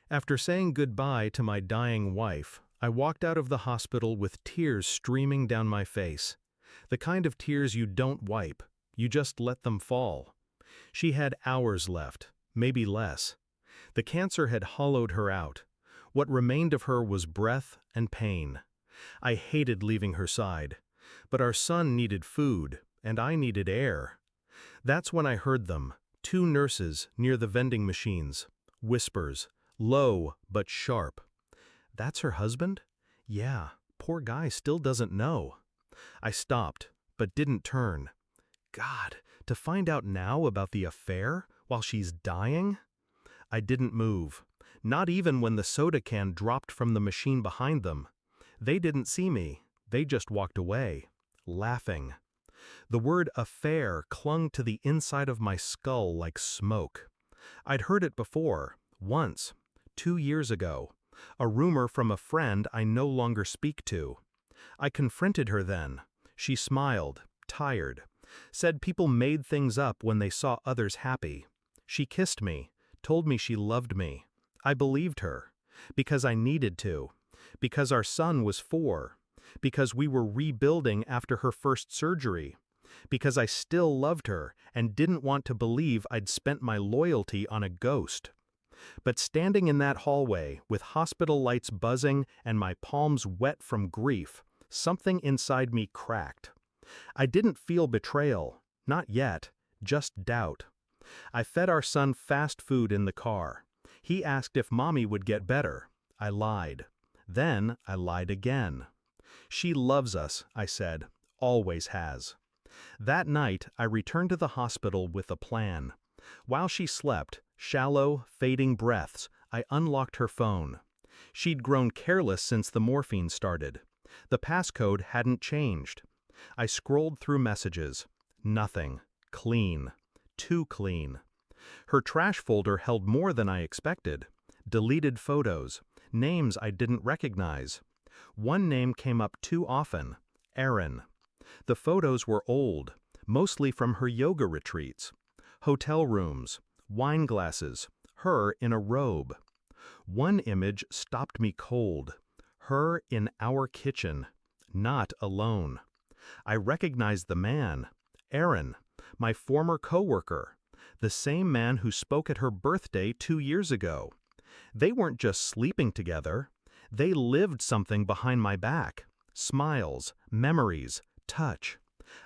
After saying goodbye to my dying wife, I walked out of the hospital with tears streaming down my face. The kind of tears you don't wipe, you just let them fall. She had hours left, maybe less. The cancer had hollowed her out. What remained of her was breath and pain. I hated leaving her side. But our son needed food, and I needed air. That's when I heard them, two nurses near the vending machines. Whispers, low but sharp. That's her husband? Yeah, poor guy still doesn't know. I stopped, but didn't turn. God, to find out now about the affair while she's dying? I didn't move, not even when the soda can dropped from the machine behind them. They didn't see me, they just walked away, laughing. The word affair clung to the inside of my skull like smoke. I'd heard it before, once, 2 years ago, a rumor from a friend I no longer speak to. I confronted her then. She smiled, tired, said people made things up when they saw others happy. She kissed me, told me she loved me. I believed her, because I needed to, because our son was 4, because we were rebuilding after her first surgery, because I still loved her and didn't want to believe I'd spent my loyalty on a ghost. But standing in that hallway, with hospital lights buzzing and my palms wet from grief, something inside me cracked. I didn't feel betrayal, not yet, just doubt. I fed our son fast food in the car. He asked if Mommy would get better. I lied. Then I lied again. She loves us, I said, always has. That night, I returned to the hospital with a plan. While she slept, shallow, fading breaths, I unlocked her phone. She'd grown careless since the morphine started. The passcode hadn't changed. I scrolled through messages. Nothing. Clean. Too clean. Her trash folder held more than I expected. Deleted photos. Names I didn't recognize. One name came up too often. Erin. The photos were old, mostly from her yoga retreats. Hotel rooms, wine glasses, her in a robe. One image stopped me cold. Her in our kitchen, not alone. I recognized the man, Aaron, my former coworker, the same man who spoke at her birthday 2 years ago. They weren't just sleeping together. They lived something behind my back. Smiles, memories, touch.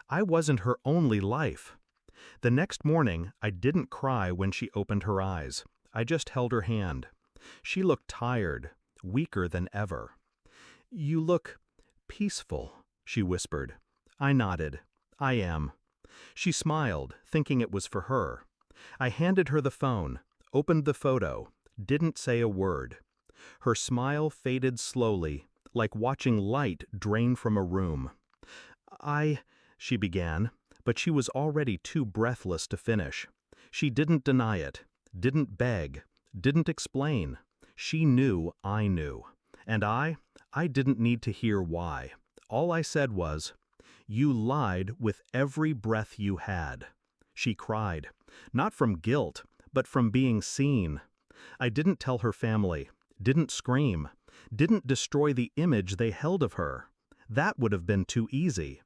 I wasn't her only life. The next morning, I didn't cry when she opened her eyes. I just held her hand. She looked tired, weaker than ever. You look peaceful, she whispered. I nodded. I am. She smiled, thinking it was for her. I handed her the phone, opened the photo, didn't say a word. Her smile faded slowly, like watching light drain from a room. She began, but she was already too breathless to finish. She didn't deny it, didn't beg, didn't explain. She knew I knew. And I didn't need to hear why. All I said was, "You lied with every breath you had." She cried, not from guilt, but from being seen. I didn't tell her family, didn't scream, didn't destroy the image they held of her. That would have been too easy.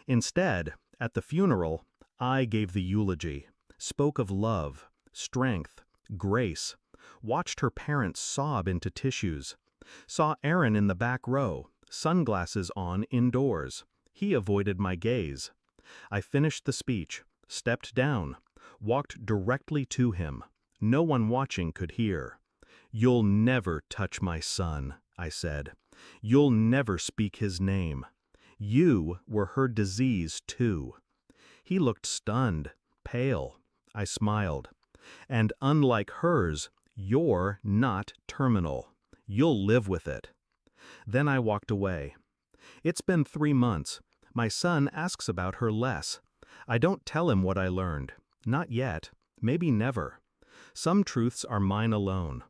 Instead, at the funeral, I gave the eulogy, spoke of love, strength, grace, watched her parents sob into tissues, saw Aaron in the back row, sunglasses on indoors. He avoided my gaze. I finished the speech, stepped down, walked directly to him. No one watching could hear. "You'll never touch my son," I said. "You'll never speak his name. You were her disease, too." He looked stunned, pale. I smiled. "And unlike hers, you're not terminal. You'll live with it." Then I walked away. It's been 3 months. My son asks about her less. I don't tell him what I learned. Not yet. Maybe never. Some truths are mine alone.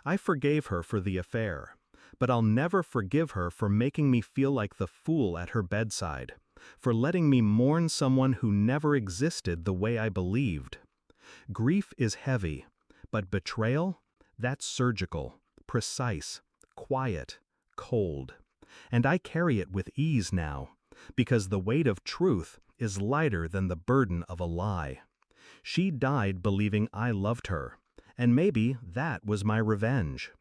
I forgave her for the affair, but I'll never forgive her for making me feel like the fool at her bedside, for letting me mourn someone who never existed the way I believed. Grief is heavy, but betrayal? That's surgical, precise, quiet, cold. And I carry it with ease now, because the weight of truth is lighter than the burden of a lie. She died believing I loved her, and maybe that was my revenge.